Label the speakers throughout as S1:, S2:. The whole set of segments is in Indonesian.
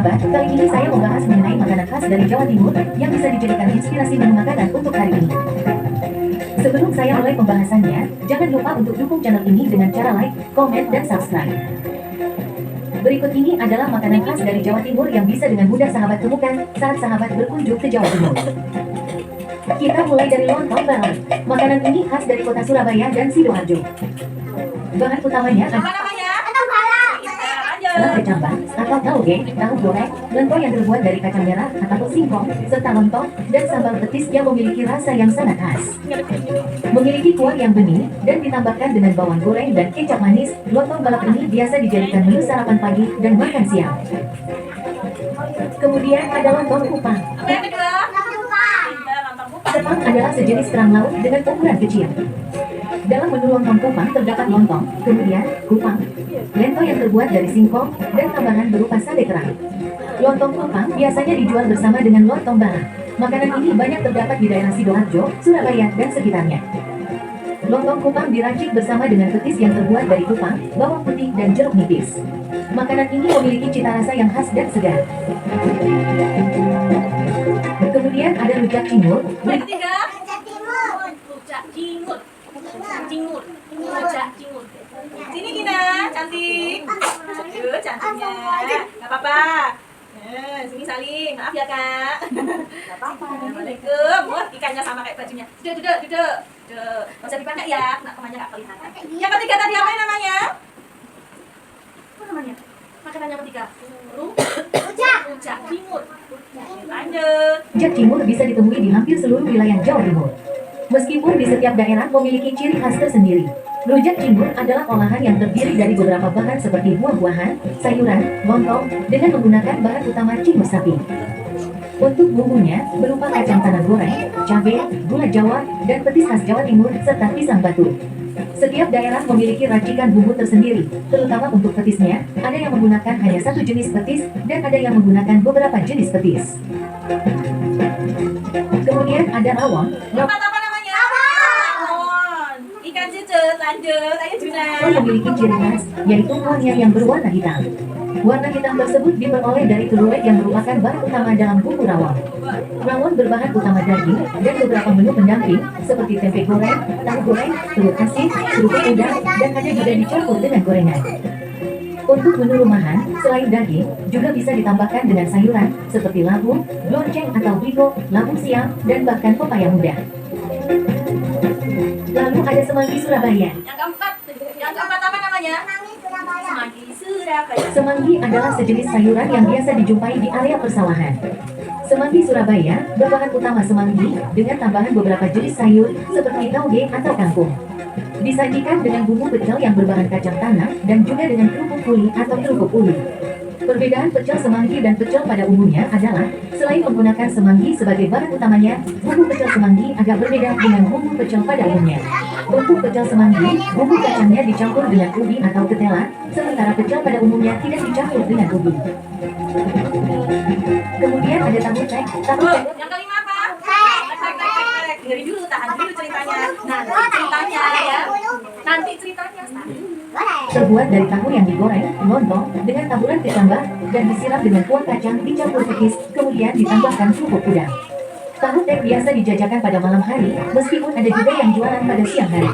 S1: sahabat, kali ini saya membahas mengenai makanan khas dari Jawa Timur yang bisa dijadikan inspirasi menu makanan untuk hari ini. Sebelum saya mulai pembahasannya, jangan lupa untuk dukung channel ini dengan cara like, komen, dan subscribe. Berikut ini adalah makanan khas dari Jawa Timur yang bisa dengan mudah sahabat temukan saat sahabat berkunjung ke Jawa Timur. Kita mulai dari lontong balap. Makanan ini khas dari kota Surabaya dan Sidoarjo. Bahan utamanya adalah kecambah atau tauge, tahu goreng, lento yang terbuat dari kacang merah atau singkong, serta lontong dan sambal petis yang memiliki rasa yang sangat khas. Memiliki kuah yang bening dan ditambahkan dengan bawang goreng dan kecap manis, lontong balap ini biasa dijadikan menu sarapan pagi dan makan siang. Kemudian ada lontong kupang. Kupang adalah sejenis kerang laut dengan ukuran kecil. Dalam menu lontong kupang terdapat lontong, kemudian kupang, lento yang terbuat dari singkong, dan tambahan berupa sate kerang. Lontong kupang biasanya dijual bersama dengan lontong balap. Makanan ini banyak terdapat di daerah Sidoarjo, Surabaya, dan sekitarnya. Lontong kupang diracik bersama dengan petis yang terbuat dari kupang, bawang putih, dan jeruk nipis. Makanan ini memiliki cita rasa yang khas dan segar. Kemudian ada rujak cingur.
S2: Rujak cingur. Sini Gina, cantik. Aduh, cantiknya. Gak apa-apa. Sini saling. Maaf ya kak. Gak apa-apa. Assalamualaikum. Wah, ikannya sama kayak bajunya. Duduk. Gak usah dipakai ya, namanya gak kelihatan. Yang ketiga tadi apa namanya? Apa namanya? Makanan yang ketiga. Rujak cingur. Lanjut.
S1: Rujak cingur bisa ditemui di hampir seluruh wilayah Jawa Timur. Meskipun di setiap daerah memiliki ciri khas tersendiri. Rujak cingur adalah olahan yang terdiri dari beberapa bahan seperti buah-buahan, sayuran, lontong, dengan menggunakan bahan utama cingur sapi. Untuk bumbunya, berupa kacang tanah goreng, cabai, gula Jawa, dan petis khas Jawa Timur, serta pisang batu. Setiap daerah memiliki racikan bumbu tersendiri, terutama untuk petisnya, ada yang menggunakan hanya satu jenis petis, dan ada yang menggunakan beberapa jenis petis. Kemudian ada rawon.
S2: Lanjut, ayo Juna.
S1: Memiliki ciri khas, yaitu kuahnya yang berwarna hitam. Warna hitam tersebut diperoleh dari keluak yang merupakan bahan utama dalam bumbu rawon. Rawon berbahan utama daging dan beberapa menu pendamping seperti tempe goreng, tahu goreng, telur asin, kerupuk udang, dan ada juga dicampur dengan gorengan. Untuk menu rumahan, selain daging, juga bisa ditambahkan dengan sayuran seperti labu, lonceng atau bligo, labu siam, dan bahkan pepaya muda. Lalu ada semanggi Surabaya.
S2: Yang keempat apa namanya? Semanggi Surabaya.
S1: Semanggi adalah sejenis sayuran yang biasa dijumpai di area persawahan. Semanggi Surabaya berbahan utama semanggi dengan tambahan beberapa jenis sayur seperti tauge atau kangkung. Disajikan dengan bumbu pecel yang berbahan kacang tanah dan juga dengan kerupuk kuli atau kerupuk uli. Perbedaan pecel semanggi dan pecel pada umumnya adalah, selain menggunakan semanggi sebagai bahan utamanya, bumbu pecel semanggi agak berbeda dengan bumbu pecel pada umumnya. Untuk pecel semanggi, bumbu kacangnya dicampur dengan ubi atau ketela, sementara pecel pada umumnya tidak dicampur dengan ubi. Kemudian ada tahu tek.
S2: Yang kelima apa? Tek. Dengerin dulu, tahan dulu ceritanya. Nanti ceritanya.
S1: Terbuat dari tahu yang digoreng, lontong, dengan taburan kecambah, dan disiram dengan kuah kacang dicampur petis, kemudian ditambahkan kerupuk udang. Tahu tek biasa dijajakan pada malam hari, meskipun ada juga yang jualan pada siang hari.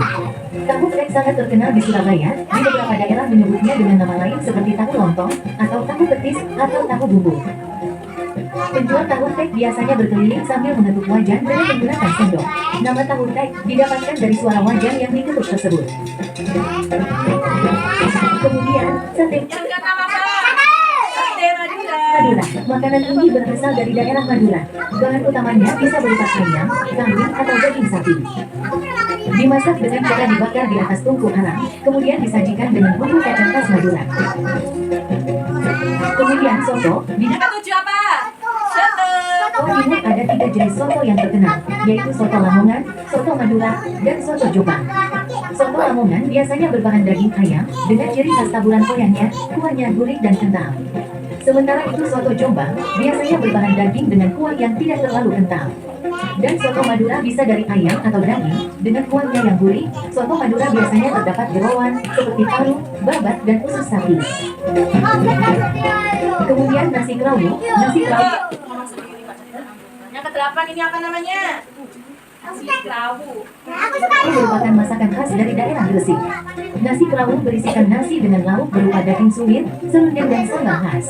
S1: Tahu tek sangat terkenal di Surabaya, di beberapa daerah menyebutnya dengan nama lain seperti tahu lontong, atau tahu petis, atau tahu bumbu. Penjual tahu tek biasanya berkeliling sambil mengetuk wajan dengan menggunakan sendok. Nama tahu tek didapatkan dari suara wajan yang diketuk tersebut. Kemudian, sate.
S2: Yang keenam apa? Sate Madura.
S1: Madura. Makanan ini berasal dari daerah Madura. Bahan utamanya bisa berupa ayam, kambing, atau daging sapi. Dimasak dengan cara dibakar di atas tungku arang, kemudian disajikan dengan bumbu kacang khas Madura. Kemudian soto.
S2: Yang ketujuh apa? Soto.
S1: Jawa Timur ada 3 jenis soto yang terkenal, yaitu soto Lamongan, soto Madura, dan soto Jombang. Soto Lamongan biasanya berbahan daging ayam dengan ciri khas taburan koyangnya, kuahnya gurih dan kental. Sementara itu soto Jombang biasanya berbahan daging dengan kuah yang tidak terlalu kental. Dan soto Madura bisa dari ayam atau daging, dengan kuahnya yang gurih. Soto Madura biasanya terdapat jerawan, seperti paru, babat, dan usus sapi. Kemudian nasi kerawu. Nasi kerawu
S2: Yang kedelapan ini apa namanya? Nasi kerawu.
S1: ini merupakan masakan khas dari daerah Gresik. Nasi kerawu berisikan nasi dengan lauk berupa daging suwir, serundeng, dan sambal khas.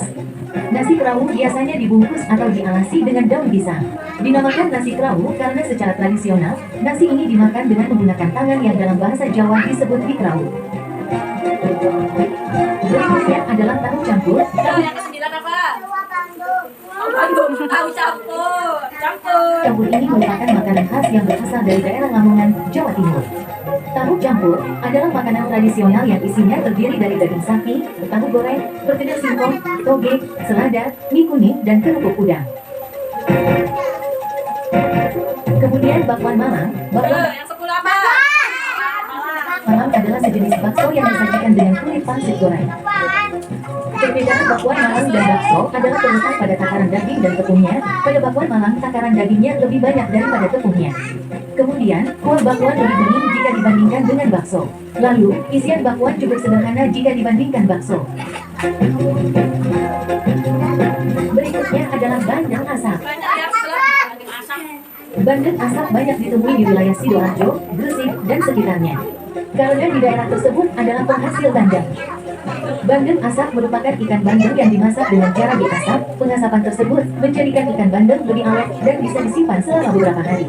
S1: Nasi kerawu biasanya dibungkus atau dialasi dengan daun pisang. Dinamakan nasi kerawu karena secara tradisional, nasi ini dimakan dengan menggunakan tangan yang dalam bahasa Jawa disebut dikerawu. Berikutnya adalah tahu campur.
S2: Tahu yang kesembilan apa? Tahu Bandung. Tahu campur. Campur.
S1: Campur ini merupakan makanan khas yang berasal dari daerah Lamongan, Jawa Timur. Tahu campur adalah makanan tradisional yang isinya terdiri dari daging sapi, tahu goreng, perkedel singkong, toge, selada, mie kuning, dan kerupuk udang. Kemudian bakwan Malang. Bakwan
S2: Yang 10 apa?
S1: Malang adalah sejenis bakso yang disajikan dengan kulit pangsit goreng. Perbedaan bakwan Malang dan bakso adalah terletak pada takaran daging dan tepungnya. Pada bakwan Malang, takaran dagingnya lebih banyak daripada tepungnya. Kemudian, kuah bakwan lebih bening jika dibandingkan dengan bakso. Lalu, isian bakwan juga sederhana jika dibandingkan bakso. Berikutnya adalah bandeng asap.
S2: Banyak ya setelah bandeng asam.
S1: Bandeng asap banyak ditemui di wilayah Sidoarjo, Gresik, dan sekitarnya. Karena di daerah tersebut adalah penghasil bandeng. Bandeng asap merupakan ikan bandeng yang dimasak dengan cara diasap. Pengasapan tersebut menjadikan ikan bandeng lebih awet dan bisa disimpan selama beberapa hari.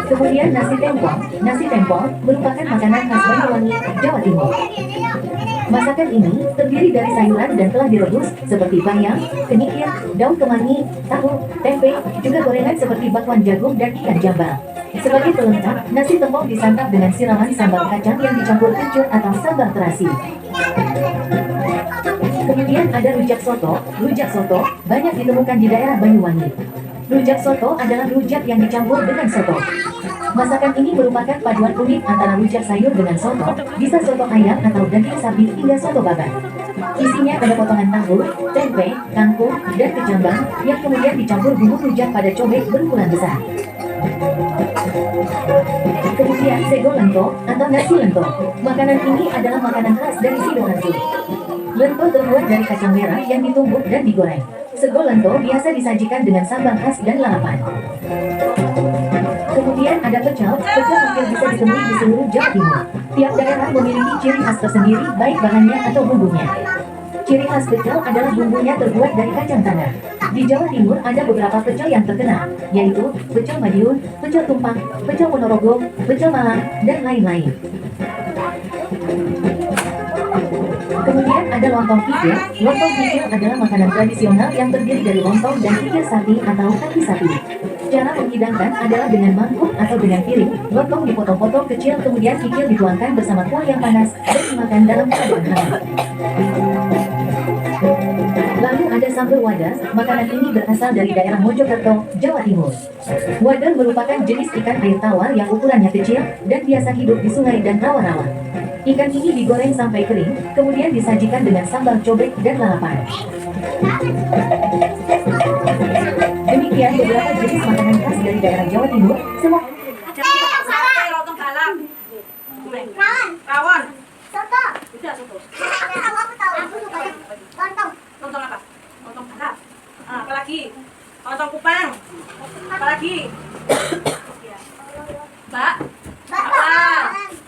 S1: Kemudian nasi tempong. Nasi tempong merupakan makanan khas Banyuwangi, Jawa Timur. Masakan ini terdiri dari sayuran dan telah direbus seperti bayam, kenikir, daun kemangi, tahu, tempe, juga gorengan seperti bakwan jagung dan ikan jambal. Sebagai pelengkap, nasi tempong disantap dengan siraman sambal kacang yang dicampur kencur atau sambal terasi. Kemudian ada rujak soto. Rujak soto banyak ditemukan di daerah Banyuwangi. Rujak soto adalah rujak yang dicampur dengan soto. Masakan ini merupakan paduan unik antara rujak sayur dengan soto, bisa soto ayam atau daging sapi hingga soto babat. Isinya ada potongan tahu, tempe, kangkung, dan kecambang yang kemudian dicampur bumbu rujak pada cobek berukuran besar. Kemudian sego lento atau nasi lento. Makanan ini adalah makanan khas dari Sidoarjo. Lento terbuat dari kacang merah yang ditumbuk dan digoreng. Sego lento biasa disajikan dengan sambal khas dan lalapan. Kemudian ada pecel. Pecel hampir bisa ditemui di seluruh Jawa Timur. Tiap daerah memiliki ciri khas tersendiri baik bahannya atau bumbunya. Ciri khas pecel adalah bumbunya terbuat dari kacang tanah. Di Jawa Timur ada beberapa pecel yang terkenal, yaitu pecel Madiun, pecel Tumpang, pecel Ponorogo, pecel Malang, dan lain-lain. Kemudian ada lontong kikil. Lontong kikil adalah makanan tradisional yang terdiri dari lontong dan kikil sapi atau kaki sapi. Cara menghidangkan adalah dengan mangkuk atau dengan piring. Lontong dipotong-potong kecil, kemudian kikil dituangkan bersama kuah yang panas dan dimakan dalam keadaan hangat. Lalu ada sambal wadas. Makanan ini berasal dari daerah Mojokerto, Jawa Timur. Wadas merupakan jenis ikan air tawar yang ukurannya kecil dan biasa hidup di sungai dan rawa-rawa. Ikan ini digoreng sampai kering, kemudian disajikan dengan sambal cobek dan lalapan. Demikian beberapa jenis makanan khas dari daerah Jawa Timur. Semua
S2: Sate, lontong balap. Rawon.
S3: Soto.
S2: Udah soto.
S3: Aku tahu. Aku suka lontong.
S2: Lontong apa? Lontong balap. Apa lagi? Lontong kupang. Apa lagi? Mbak. Apa?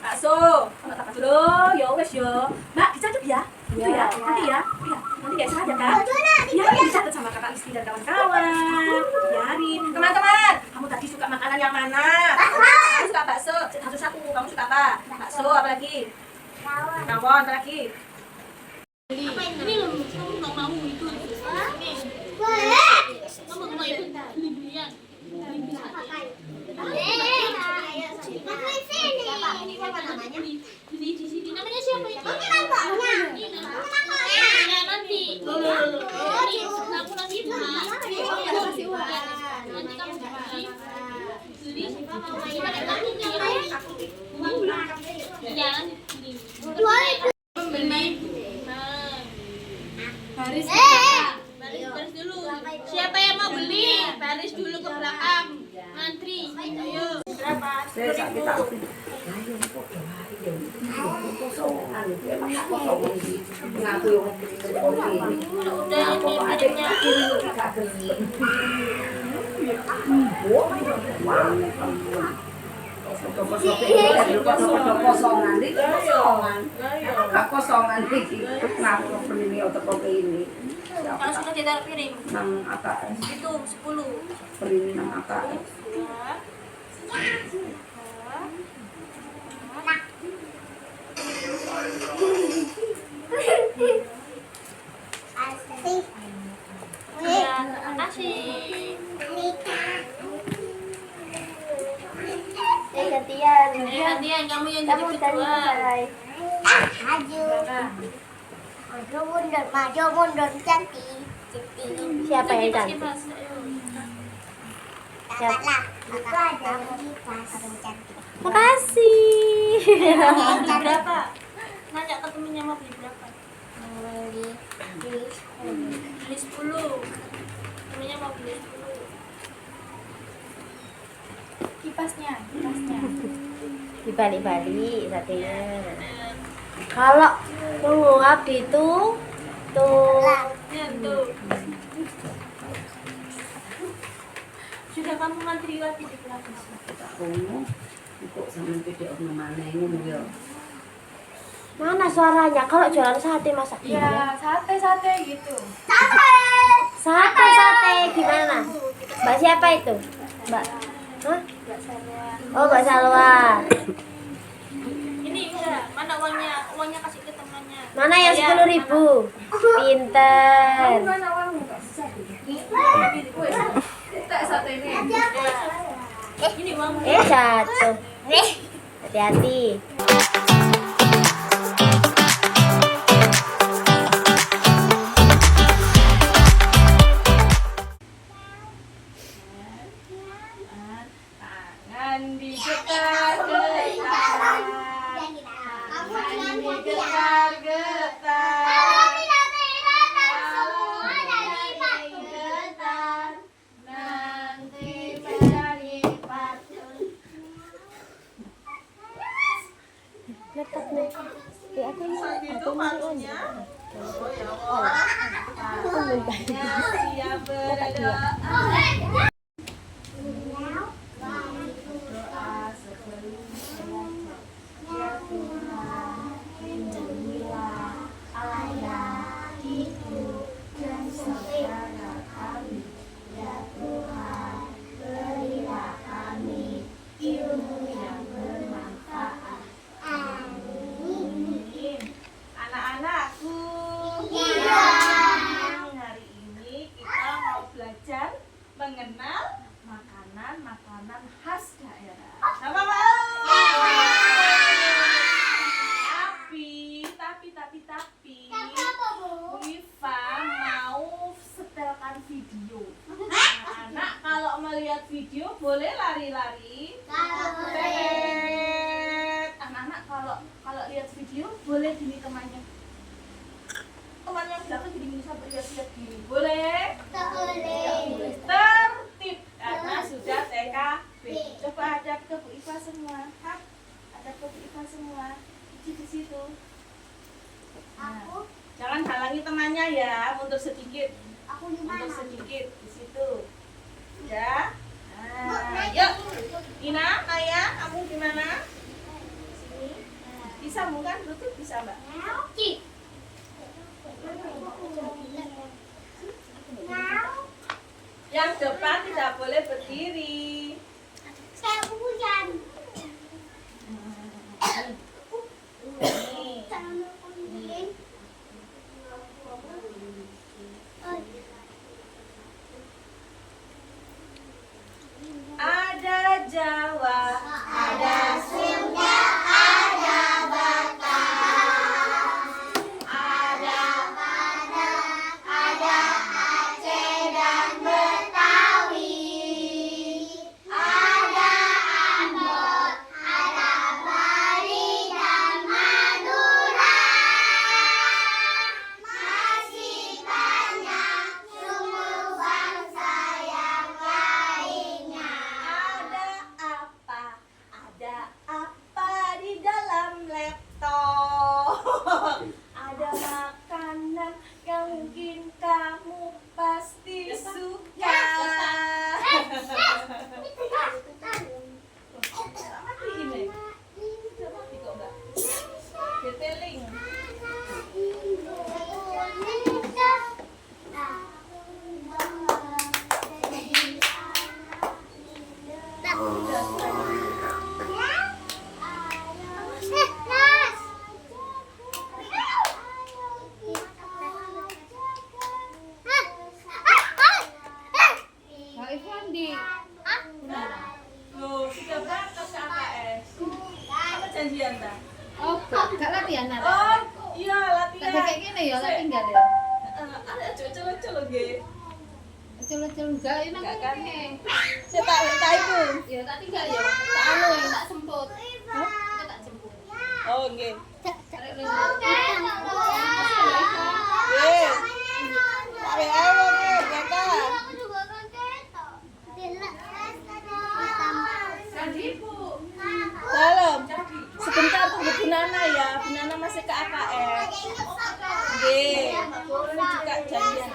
S2: Bakso. Enggak tak bakso loh. Ya wes yo. Mbak, dicatat ya. Itu ya. Nanti ya. Iya. Nanti kayak sengaja kan? Ya, dicatat sama kakak Isti dan kawan-kawan. Biarin. Teman-teman, kamu tadi suka makanan yang mana? Aku suka bakso. Satu-satu. Kamu suka apa? Bakso. Apa lagi? Rawon. Apa lagi?
S4: Ini loh, kamu nggak mau itu. Nih,
S3: Boleh.
S4: kamu nggak mau itu beli-belian.
S3: Siapa namanya?
S4: Beli di sini. Namanya siapa itu?
S3: Ini kakaknya.
S4: Ini nama.
S3: Kakaknya.
S4: Ya nanti.
S3: Oh,
S4: Ini
S3: gitu.
S4: aku nanti beli.
S3: Kasih uang.
S4: Nanti kamu beli. Beli. Iya, nanti beli. Beli. Nah, baris. Baris dulu. Siapa yang mau beli?
S5: Saya sakit tak aku. Ayo kok kosongan itu emang kosongan di ngaku yang ini.
S4: Udah ini bidangnya.
S5: Kosongan iki kosongan. Gak kosongan iki ngaku ini otak ini.
S4: Kalau sudah ditaruh piring.
S5: Nang AKS.
S4: Itu 10.
S5: Perini nang AKS.
S4: Ya, terima kasih. Gantian kamu yang jadi ketua.
S3: Maju mundur cantik.
S6: Siapa yang cantik?
S4: Kipas, ayo.
S3: Dapatlah. Maka ada kipas cantik.
S6: Makasih.
S4: Mau beli berapa? Nanya ke temennya mau beli berapa? Beli 10. Temennya mau beli 10. Kipasnya.
S6: Dibalik-balik satenya. Kalau mau ngabdi itu tuh
S4: Ya tuh. Sudah kamu ngantri lagi di kelas.
S5: Tak kono. Kok sampean PDO mana ngono ya.
S6: mana suaranya kalau jualan sate masak
S4: Ya, sate gitu.
S6: sate gimana mbak siapa itu mbak hah? Oh mbak Salwa
S4: Ini udah, mana uangnya? Uangnya kasih ke temannya.
S6: mana yang 10.000 pinter
S4: Ini uang.
S6: jatuh hati-hati
S2: Tangan digetar-getar.
S3: Kamu jangan hati ya.
S2: Getar-getar.
S3: Kalau tidak semua dari
S2: Getar. Nanti menjadi patut.
S6: laptop nih ya aku
S2: Itu maksudnya. Oh ya Allah. Siap berdoa. Anak-anakku, hari ini kita mau belajar mengenal makanan-makanan khas daerah. Sama mau? Tapi, Bu Iva mau setelkan video. Anak-anak kalau melihat video boleh lari-lari. Tet. Anak-anak kalau lihat video boleh gini temannya. Temannya belakang gini sampai lihat-lihat gini. Boleh? Tertib karena sudah TKB. Coba hadap ke Bu Iva semua. Hadap ke Bu Iva semua. Di situ. Nah, jangan halangi temannya ya, mundur sedikit. Mundur sedikit di situ. Ya. Nah, yuk. Ina, Naya, kamu gimana? Sini. Bisa bukan? Lutut bisa, Mbak? Yang depan tidak boleh berdiri.
S3: Saya hujan.
S2: Nih. Ada Jawa, ada Sunda, ada Batak, ada Padang, ada Aceh dan Betawi.
S4: Gak latihan ada.
S2: Oh, iya
S4: Gak
S2: latihan.
S4: kayak gini ya, lah tinggal ya.
S2: Ada cocok-cocok nggih.
S4: Kecil-kecil enggak, ini
S2: Enggak
S4: kan.
S2: kan? Saya tak itu.
S4: Ya tak tinggal ya. Tak anu ya, tak semput. Hah? Kita tak jemput.
S2: Oh, nggih.
S4: Tarik lagi.
S2: Nggih. Tak WA nggih, Kak. Dalam. Sebentar tunggu Bu Nana ya. Bu Nana masih ke AKS. Nggih. Ini juga janjian.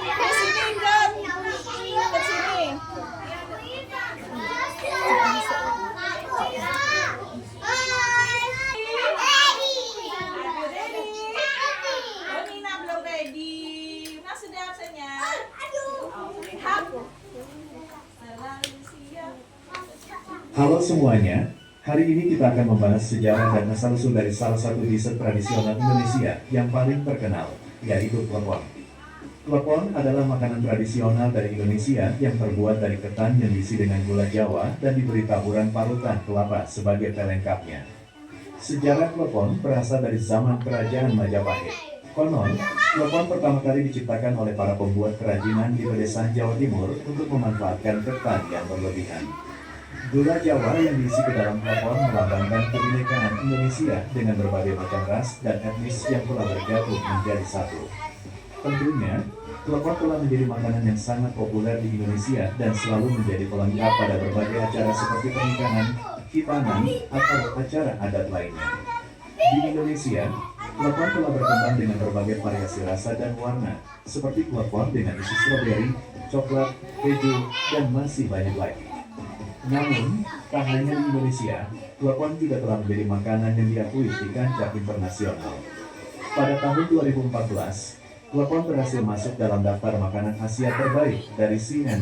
S2: Ke sini kan. Ke sini. Oh, Nina belum ready. Mas sudah absennya. Lihat. Selalu siap.
S7: Halo semuanya, hari ini kita akan membahas sejarah dan asal-usul dari salah satu dessert tradisional Indonesia yang paling terkenal, yaitu klepon. Klepon adalah makanan tradisional dari Indonesia yang terbuat dari ketan yang diisi dengan gula Jawa dan diberi taburan parutan kelapa sebagai pelengkapnya. Sejarah klepon berasal dari zaman kerajaan Majapahit. Konon, klepon pertama kali diciptakan oleh para pembuat kerajinan di pedesaan Jawa Timur untuk memanfaatkan ketan yang berlebihan. Gula Jawa yang diisi ke dalam klepon melambangkan kebinekaan Indonesia dengan berbagai macam ras dan etnis yang telah bergabung menjadi satu. Tentunya, klepon telah menjadi makanan yang sangat populer di Indonesia dan selalu menjadi pelengkap pada berbagai acara seperti pernikahan, hitanan, atau acara adat lainnya. Di Indonesia, klepon telah berkembang dengan berbagai variasi rasa dan warna, seperti klepon dengan isi stroberi, coklat, keju, dan masih banyak lagi. Namun, tak hanya di Indonesia, klepon juga telah menjadi makanan yang diakui di kancah internasional. Pada tahun 2014, klepon berhasil masuk dalam daftar makanan Asia terbaik dari CNN.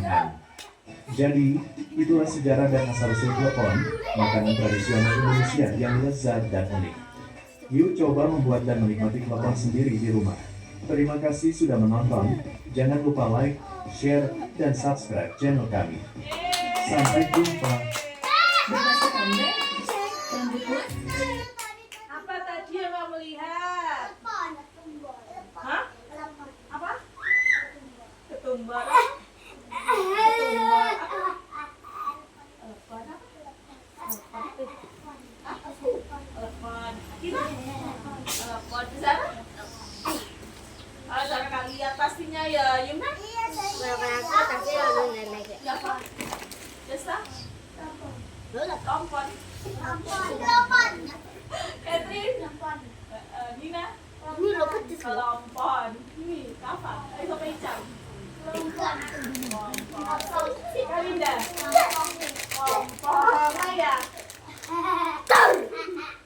S7: Jadi, itulah sejarah dan asal-usul klepon, makanan tradisional Indonesia yang lezat dan unik. Yuk coba membuat dan menikmati klepon sendiri di rumah. Terima kasih sudah menonton. Jangan lupa like, share, dan subscribe channel kami. Sampai jumpa.
S2: Apa tadi yang kamu lihat? Hah? Apa? Ketumbar. Ketumbar. Telepon. Kita? Telepon di sana? Ah, Zara kali lihat pastinya ya, Yuna?
S6: Berapa aku tapi anu nenek.
S2: Ya apa? Jasa? Tompon. Catherine? Nina?
S6: Ini lo pedes loh.
S2: Lompon. Ini apa? Ayo sampai jam. Kalinda. Lompon. Maya.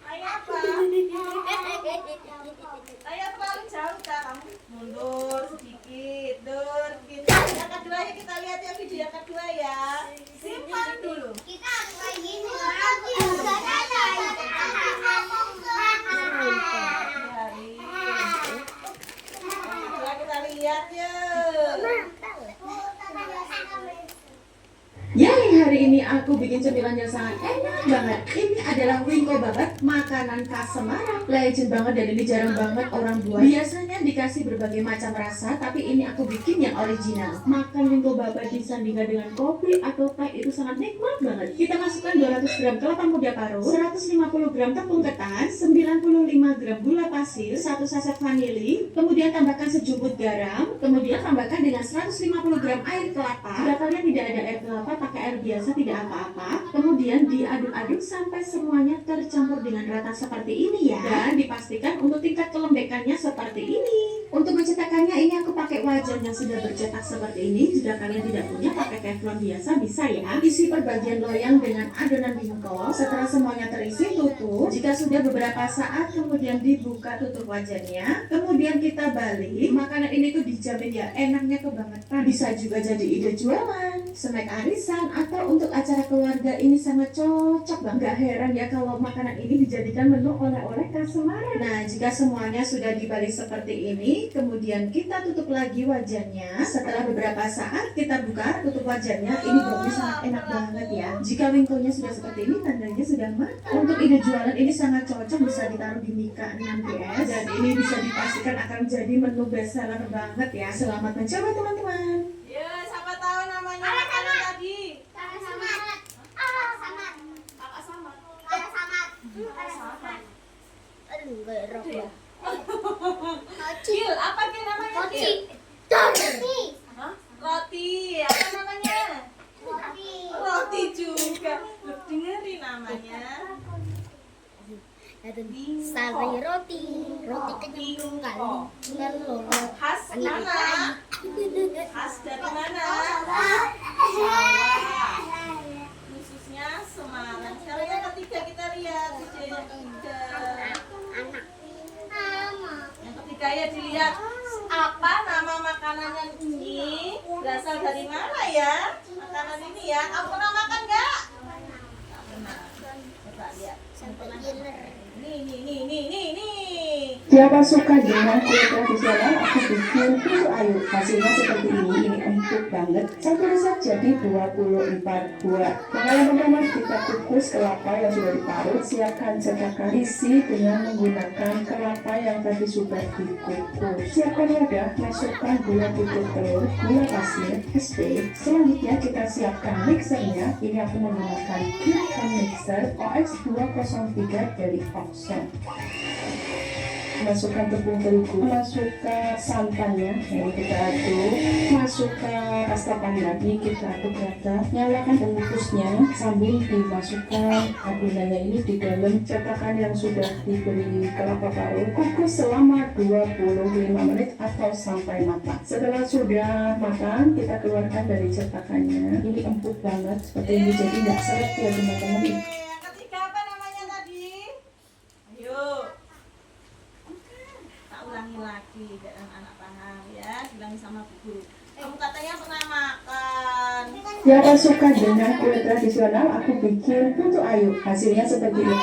S2: Maya apa? Maya terlalu jauh kak. Kamu mundur sedikit. Kita yang kedua ya, kita lihat ya video yang kedua ya. Simpan dulu.
S3: Kita harus kayak gini.
S2: Coba kita lihat yuk.
S8: Yang hari ini aku bikin cemilan yang sangat enak banget. Ini adalah wingko babat, makanan khas Semarang. Legend banget dan ini jarang banget orang buat. Biasanya dikasih berbagai macam rasa, tapi ini aku bikin yang original. Makan wingko babat disandingkan dengan kopi atau teh itu sangat nikmat banget. Kita masukkan 200 gram kelapa muda parut, 150 gram tepung ketan, 95 gram gula pasir, 1 saset vanili, kemudian tambahkan sejumput garam, kemudian tambahkan dengan 150 gram air kelapa. Jika kalian tidak ada air kelapa, pakai air biasa tidak apa-apa. Kemudian diaduk-aduk sampai semuanya tercampur dengan rata seperti ini ya. Dan dipastikan untuk tingkat kelembekannya seperti ini. Untuk mencetakannya ini aku pakai wajan yang sudah bercetak seperti ini. Jika kalian tidak punya, pakai teflon biasa bisa ya. Isi per bagian loyang dengan adonan wingko. Setelah semuanya terisi, tutup. Jika sudah beberapa saat, kemudian dibuka tutup wajannya. Kemudian kita balik. Makanan ini tuh dijamin ya enaknya kebangetan. Bisa juga jadi ide jualan, snack arisan, atau untuk acara keluarga ini sangat cocok banget. Gak heran ya kalau makanan ini dijadikan menu oleh-oleh khas Semarang. Nah, jika semuanya sudah dibalik seperti ini, kemudian kita tutup lagi wajannya. Setelah beberapa saat kita buka tutup wajannya, ini baunya sangat enak banget ya. Jika wingkonya sudah seperti ini, tandanya sudah matang. Untuk ide jualan ini sangat cocok, bisa ditaruh di Mika 6PS, dan ini bisa dipastikan akan menjadi menu best seller banget ya. Selamat mencoba teman-teman.
S2: Ya, siapa tahu namanya makanan tadi?
S6: Aduh, gak enak ya.
S2: Cil, apa Cil namanya?
S6: Roti.
S2: Cil? Hah? Roti, apa namanya? Roti juga. Lu dengerin namanya.
S6: Sari roti kenyang kan telur.
S2: Khas mana? Khas dari mana? Khususnya Semarang. Sekarang yang ketiga kita lihat video yang ketiga. Yang ketiga ya dilihat apa nama makanannya ini berasal dari mana ya? Makanan ini ya. Kamu pernah makan nggak? Nggak pernah. Coba lihat. Nih.
S8: Siapa suka dengan kue tradisional, aku bikin putu ayu. Hasilnya seperti ini empuk banget. Satu resep jadi 24 buah. Yang pertama kita kukus kelapa yang sudah diparut. Siapkan cetakan, isi dengan menggunakan kelapa yang tadi sudah dikukus. Siapkan wadah, masukkan gula putih telur, gula pasir, es teh. Selanjutnya kita siapkan mixernya. Ini aku menggunakan Kirkhan mixer OX203 dari Oxon. Masukkan tepung terigu, masukkan santannya, yang kita aduk, masukkan pasta lagi, kita aduk rata, nyalakan pengukusnya sambil dimasukkan adonannya ini di dalam cetakan yang sudah diberi kelapa parut. Kukus selama 25 menit atau sampai matang. Setelah sudah matang, kita keluarkan dari cetakannya. Ini empuk banget seperti ini, jadi nggak seret ya teman-teman.
S2: Yang ketiga apa namanya tadi? Ayo. Tak ulangi lagi biar anak-anak paham ya. Bilang sama guru. Kamu katanya pernah makan.
S8: Siapa suka dengan kue tradisional, aku bikin putu ayu. Hasilnya seperti ini.
S2: Putu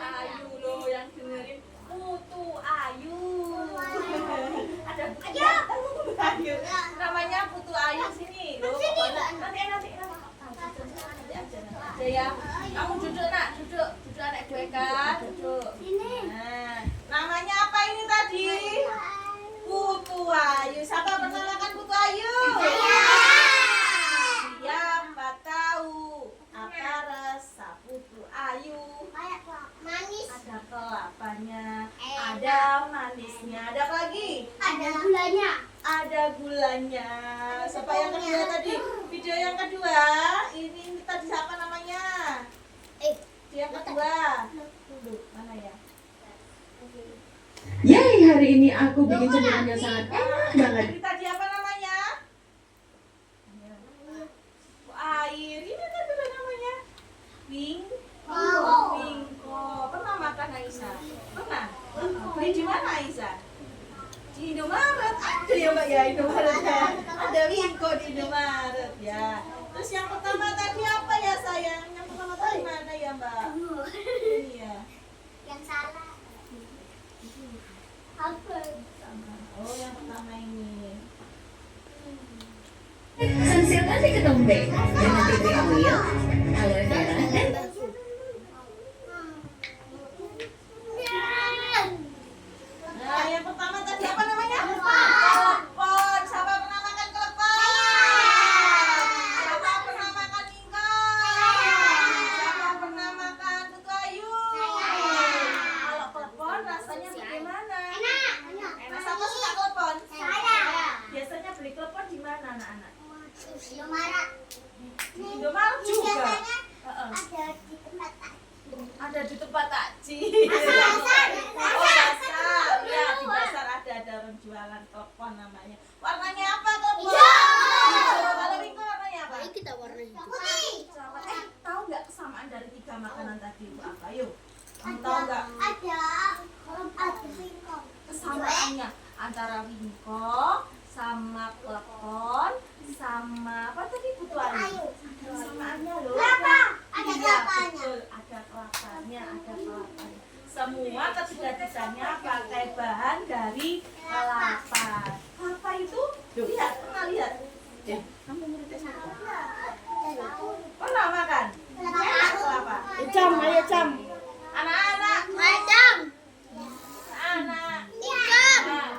S2: ayu loh yang dengerin. Putu ayu. Ada putu ayu. Namanya putu ayu sini. Loh, nanti aja ya. Kamu duduk nak, duduk anak gue kan, duduk. Nah, namanya apa ini tadi? Putu ayu. Siapa pernah makan putu ayu? Siapa tahu apa rasa putu ayu?
S3: Manis.
S2: Ada kelapanya, ada manisnya, ada apa lagi?
S3: Ada gulanya.
S2: Ada gulanya. Siapa yang kedua tadi? Video yang kedua. Ini tadi siapa namanya? Yang kedua. Dulu, mana ya?
S8: Yeay, hari ini aku bikin cemilan yang sangat enak banget.
S2: Ini tadi apa namanya? Air. Ini kan juga namanya. Wingko. Pernah makan Aisyah? Pernah? Beli di mana Aisyah? Di Indomaret. Ada ya Mbak ya Indomaret ya. Ada Wingko di Indomaret ya. Terus yang pertama tadi apa ya sayang? Yang pertama tadi mana ya Mbak? Ini ya.
S3: Yang salah. Apa?
S2: Oh yang pertama ini.
S1: Sunsilk Anti Ketombe dengan tea tree oil, aloe vera, dan
S2: Nah, yang pertama tadi apa namanya? Kelepon. Siapa pernah makan kelepon? Siapa pernah makan ingkong? Siapa pernah makan putu ayu? Kalau kelepon rasanya bagaimana? Enak. Siapa suka kelepon? Biasanya beli kelepon di mana anak-anak?
S3: Indomaret.
S2: Di Indomaret juga.
S3: Ada di tempat
S2: Ada di tempat takjil.
S3: Pasar.
S2: Oh, pasar. Ya, di pasar ada orang jualan telepon namanya. Warnanya apa telepon? Hijau. Kalau Wingko warnanya apa?
S4: Kita warna hijau.
S2: Tahu nggak kesamaan dari 3 makanan tadi itu apa? Yuk. Kamu tahu nggak
S3: Ada singkong.
S2: kesamaannya antara Wingko sama telepon sama apa tadi Putuali? Kesamaannya loh.
S3: Kelapa. Ada
S2: Iya,
S3: kelapanya.
S2: betul. Ada kelapanya. Semua ketiga-tiganya pakai bahan dari kelapa. Kelapa itu lihat, pernah lihat? Kamu muridnya siapa? Pernah makan? Kelapa.
S6: Ayo Cam.
S2: Anak-anak,
S3: Macam.
S2: anak.
S3: Ikan.
S2: Nah,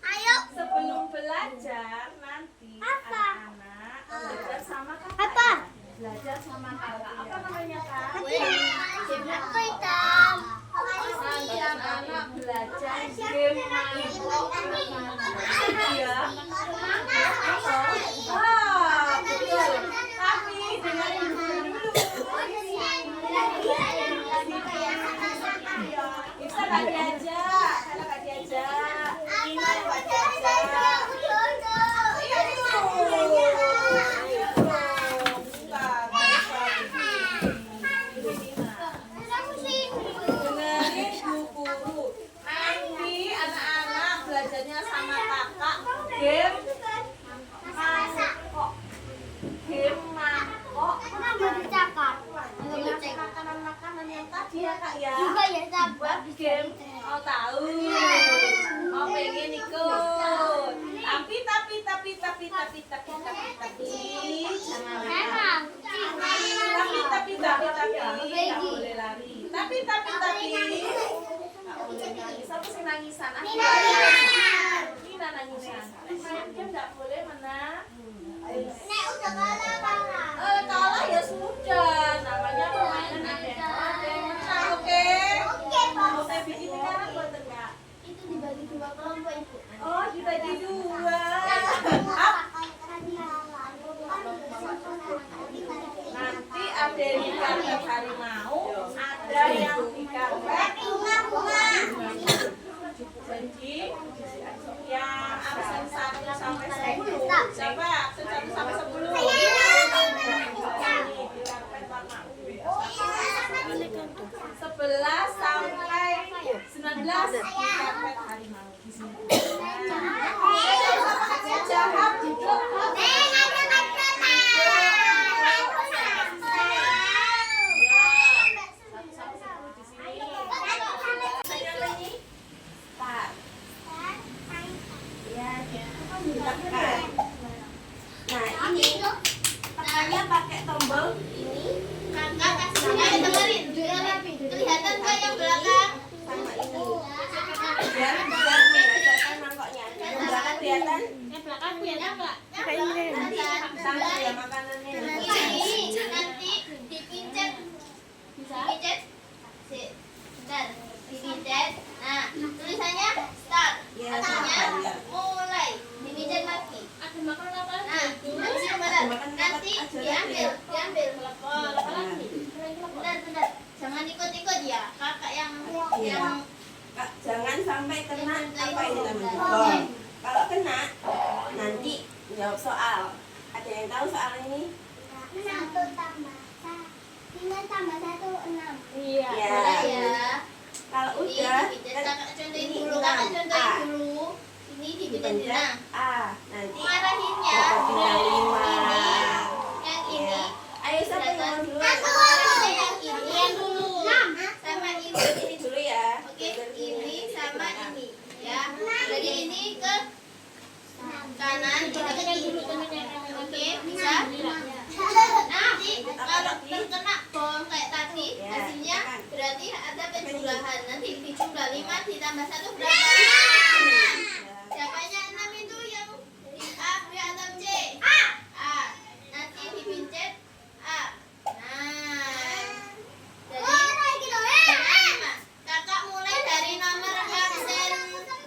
S3: Ayo.
S2: sebelum belajar nanti anak-anak belajar sama kakak.
S3: Apa?
S2: Belajar sama kakak. Apa namanya kak?
S3: Apa hitam?
S2: Nanti anak-anak belajar game mangkok. Iya. Ah, betul. Tapi dengerin dulu. Bisa nggak diajak? Kalau nggak diajak, ini nggak diajak. Iya dulu. Iya dong. Bukan. Dengerin Bu Guru. Nanti anak-anak belajarnya sama kakak game mangkok. Game mangkok.
S3: Kenapa dicakap?
S2: Makanan-makanan yang tadi ya kak ya.
S3: Juga ya sabar.
S2: Buat game mau tahu, mau pengen ikut. Tapi jangan lari. Tapi nggak boleh lari. Tapi nggak boleh nangis. Apa sih nangisan? Nina nangisan. Dia nggak boleh menang.
S3: Nek udah kalah.
S2: Kalah ya sudah. Namanya permainan ada yang menang, oke?
S3: Oke, Pak.
S2: Mau saya bikin sekarang buat enggak?
S3: Itu dibagi 2 kelompok, Ibu.
S2: Oh, dibagi 2. Nanti ada yang di karpet harimau, ada yang di karpet janji. Yang absen 1 sampai 10. Siapa? Absen 1 sampai 10. Ini di karpet warna ungu. 11 sampai 19 di karpet harimau di sini. Jahat juga. Nah ini tekannya pakai tombol ini
S3: Kakak kasih dengerin. Kelihatan nggak yang belakang?
S2: sama ini biar mengejarkan mangkoknya. Yang belakang kelihatan sama ya makanannya.
S3: Nanti dipincet. Dipincet. Bentar. Dipincet. Nah, tulisannya start.
S2: Ya,
S3: Artinya
S2: ya.
S3: mulai. Dipincet lagi. Nah, nanti diambil. Bentar. Jangan ikut-ikut ya. Kakak yang
S2: Kak, jangan sampai kena apa ini namanya bom. Kalau kena nanti jawab soal. Ada yang tahu soal ini?
S3: 1 tambah 1 6.
S6: Iya.
S2: Ya.
S3: Boleh ya.
S2: Kalau udah
S3: Kakak contohin
S2: ini
S3: dulu.
S2: 6.
S3: Kakak contohin
S2: A.
S3: dulu. Ini dipincet.
S2: Dipencet
S3: Nah,
S2: A. Nanti
S3: marahinnya.
S2: dapat tinggal 5.
S3: Yang ini.
S2: Ayo siapa yang mau dulu?
S3: Marahinnya yang ini. Yang dulu. Sama
S2: Ini dulu ya.
S3: Oke, ini sama ini. Ya. Jadi ini ke kanan, ini ke kiri. Oke, bisa? Nanti kalau terkena bom kayak tadi, hasilnya berarti ada penjumlahan. Nanti dijumlah 5 ditambah 1 berapa? Siapanya 6 itu yang di A, B atau C? A. Nanti dipincet A. Nah. Jadi kakak mulai dari nomor absen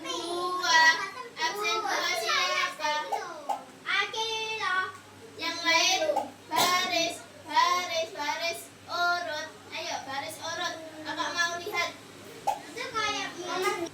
S3: 2. Absen 2 siapa? Akila. Yang lain baris urut. Ayo baris urut. Kakak mau lihat. Itu kayak lagi.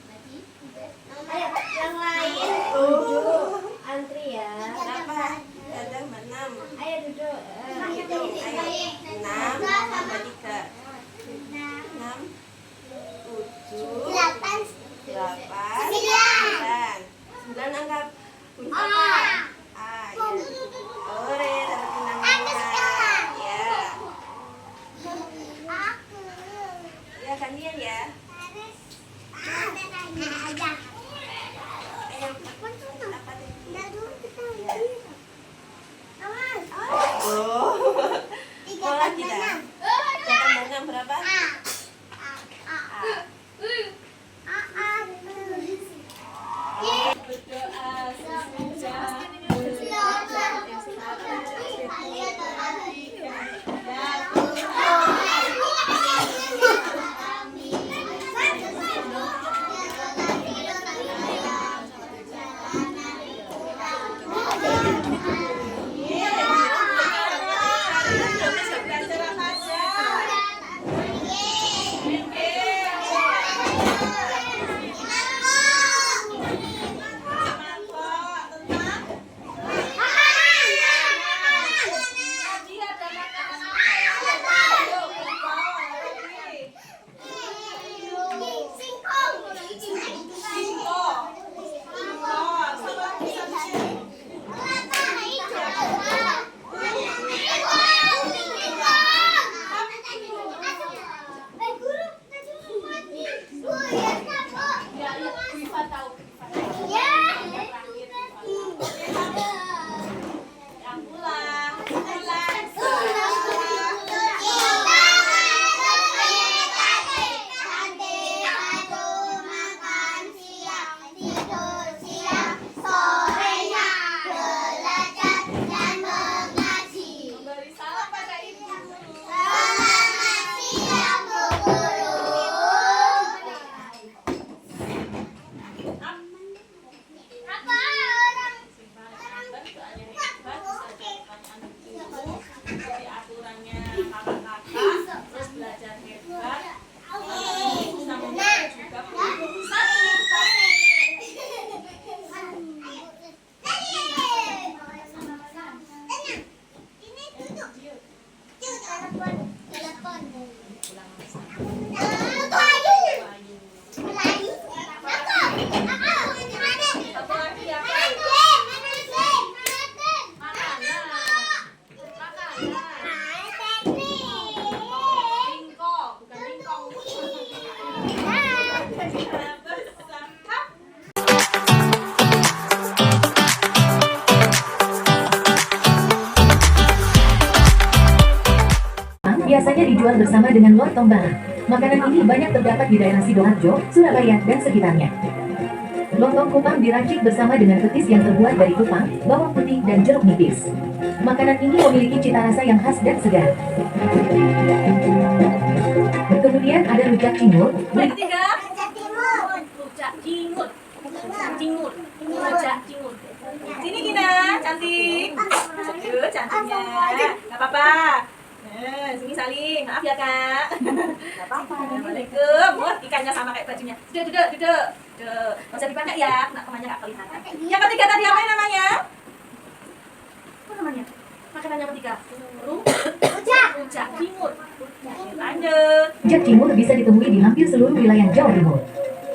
S2: Ringko, bukan ringkong. Bersantap.
S1: Biasanya dijual bersama dengan lontong bala. Makanan ini banyak terdapat di daerah Sidoarjo, Surabaya, dan sekitarnya. Lontong kupang diracik bersama dengan petis yang terbuat dari kupang, bawang putih, dan jeruk nipis. Makanan ini memiliki cita rasa yang khas dan segar. Kemudian ada rujak cingur.
S2: Yang ketiga, rujak cingur. Cingur. Rujak cingur. Sini Gina, cantik. Cantiknya. Gak apa-apa. Sini Salim, maaf ya kak. Gak apa-apa. Assalamualaikum. Wah, ikannya sama kayak bajunya. Duduk. Gak usah dipakai ya, nak kemana gak kelihatan. Yang ketiga tadi apa namanya? Apa namanya? Makanan yang ketiga. Rujak cingur. Lanjut.
S1: Rujak cingur bisa ditemui di hampir seluruh wilayah Jawa Timur.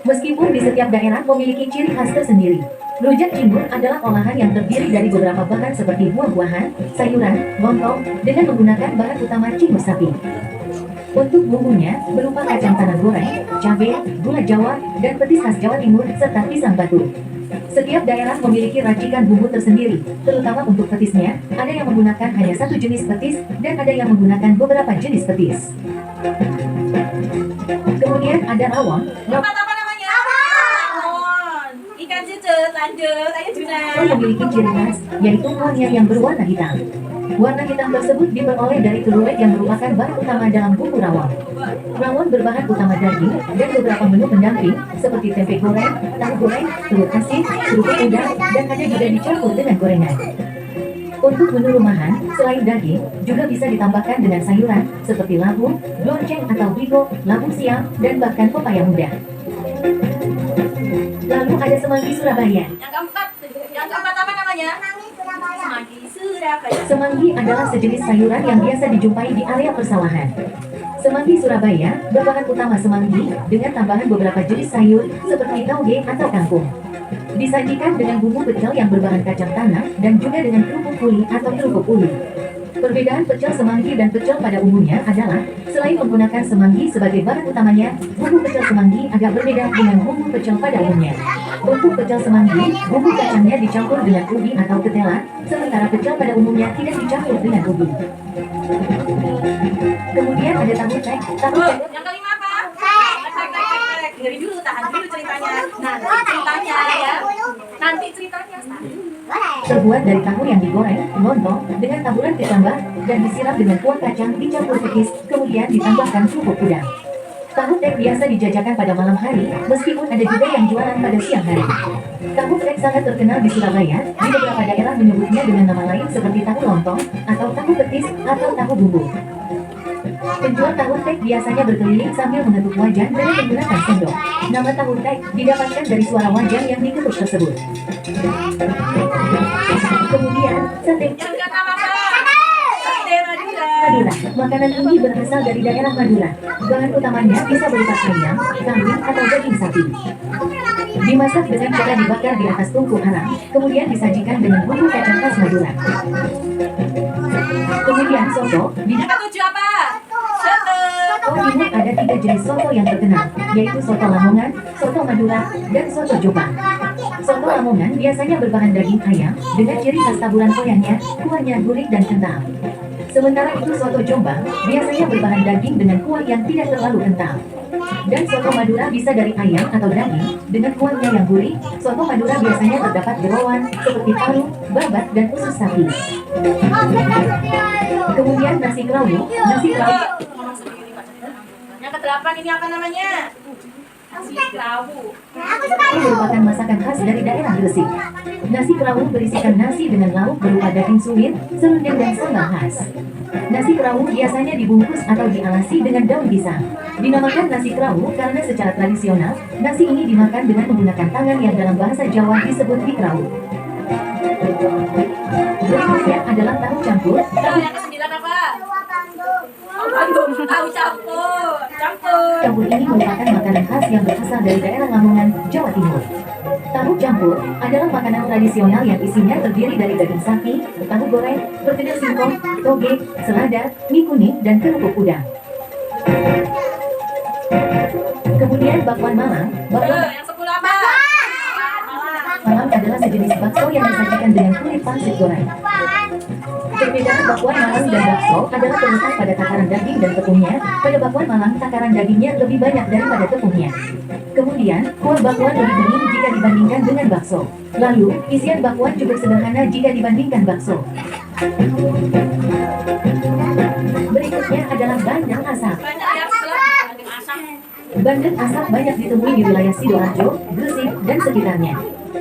S1: Meskipun di setiap daerah memiliki ciri khas tersendiri. Rujak cingur adalah olahan yang terdiri dari beberapa bahan seperti buah-buahan, sayuran, lontong, dengan menggunakan bahan utama cingur sapi. Untuk bumbunya berupa kacang tanah goreng, cabai, gula Jawa, dan petis khas Jawa Timur, serta pisang batu. Setiap daerah memiliki racikan bumbu tersendiri, terutama untuk petisnya, ada yang menggunakan hanya satu jenis petis, dan ada yang menggunakan beberapa jenis petis. Kemudian ada rawon.
S2: Apa namanya? Rawon. Ikan cucut. Lanjut. Ayo Juna.
S1: Rawon memiliki ciri khas, yaitu kuahnya yang berwarna hitam. Warna hitam tersebut diperoleh dari keluak yang merupakan bahan utama dalam bumbu rawon. Rawon berbahan utama daging dan beberapa menu pendamping seperti tempe goreng, tahu goreng, telur asin, kerupuk udang, dan ada juga dicampur dengan gorengan. Untuk menu rumahan, selain daging, juga bisa ditambahkan dengan sayuran seperti labu, lonceng atau bigo, labu siam, dan bahkan pepaya muda. Lalu ada semanggi Surabaya.
S2: Yang keempat apa namanya? Semanggi Surabaya.
S1: Semanggi adalah sejenis sayuran yang biasa dijumpai di area persawahan. Semanggi Surabaya berbahan utama semanggi dengan tambahan beberapa jenis sayur seperti tauge atau kangkung. Disajikan dengan bumbu pecel yang berbahan kacang tanah dan juga dengan kerupuk kuli atau kerupuk uli. Perbedaan pecel semanggi dan pecel pada umumnya adalah, selain menggunakan semanggi sebagai bahan utamanya, bumbu pecel semanggi agak berbeda dengan bumbu pecel pada umumnya. Untuk pecel semanggi, bumbu kacangnya dicampur dengan ubi atau ketela, sementara pecel pada umumnya tidak dicampur dengan ubi. Kemudian ada tahu tek.
S2: Yang kelima apa? Tek. Dengerin dulu, tahan dulu ceritanya. Nanti ceritanya.
S1: Terbuat dari tahu yang digoreng, lontong, dengan taburan kecambah, dan disiram dengan kuah kacang dicampur petis, kemudian ditambahkan kerupuk udang. Tahu tek biasa dijajakan pada malam hari, meskipun ada juga yang jualan pada siang hari. Tahu tek sangat terkenal di Surabaya, di beberapa daerah menyebutnya dengan nama lain seperti tahu lontong, atau tahu petis, atau tahu bumbu. Penjual tahu tek biasanya berkeliling sambil mengetuk wajan dengan menggunakan sendok. Nama tahu tek didapatkan dari suara wajan yang diketuk tersebut. Kemudian, sate.
S2: Yang keenam apa? Sate Madura.
S1: Madura. Makanan ini berasal dari daerah Madura. Bahan utamanya bisa berupa ayam, kambing, atau daging sapi. Dimasak dengan cara dibakar di atas tungku arang, kemudian disajikan dengan bumbu kacang khas Madura. Kemudian soto.
S2: Yang ketujuh apa? Soto.
S1: Jawa Timur ada 3 jenis soto yang terkenal, yaitu soto Lamongan, soto Madura, dan soto Jombang. Soto Lamongan biasanya berbahan daging ayam dengan ciri khas taburan koyangnya, kuahnya gurih dan kental. Sementara itu soto Jombang biasanya berbahan daging dengan kuah yang tidak terlalu kental. Dan soto Madura bisa dari ayam atau daging dengan kuahnya yang gurih. Soto Madura biasanya terdapat jerawan seperti paru, babat, dan usus sapi. Kemudian nasi kerawu.
S2: Yang kedelapan ini apa namanya? Nasi kerawu.
S1: Ini merupakan masakan khas dari daerah Gresik. Nasi kerawu berisikan nasi dengan lauk berupa daging suwir, serundeng, dan sambal khas. Nasi kerawu biasanya dibungkus atau dialasi dengan daun pisang. Dinamakan nasi kerawu karena secara tradisional, nasi ini dimakan dengan menggunakan tangan yang dalam bahasa Jawa disebut dikerawu. Berikutnya adalah tahu campur.
S2: Tahu yang kesembilan apa? Bandung. Tahu campur.
S1: Campur ini merupakan makanan khas yang berasal dari daerah Lamongan, Jawa Timur. Tahu campur adalah makanan tradisional yang isinya terdiri dari daging sapi, tahu goreng, perkedel singkong, toge, selada, mie kuning, dan kerupuk udang. Kemudian bakwan Malang. Bakwan
S2: Yang 10 apa?
S1: Malang adalah sejenis bakso yang disajikan dengan kulit pangsit goreng. Perbedaan bakwan Malang dan bakso adalah terletak pada takaran daging dan tepungnya. Pada bakwan Malang, takaran dagingnya lebih banyak daripada tepungnya. Kemudian, kuah bakwan lebih bening jika dibandingkan dengan bakso. Lalu, isian bakwan cukup sederhana jika dibandingkan bakso. Berikutnya adalah bandeng asap.
S2: Banyak ya sebelah.
S1: Bandeng asap banyak ditemui di wilayah Sidoarjo, Gresik, dan sekitarnya.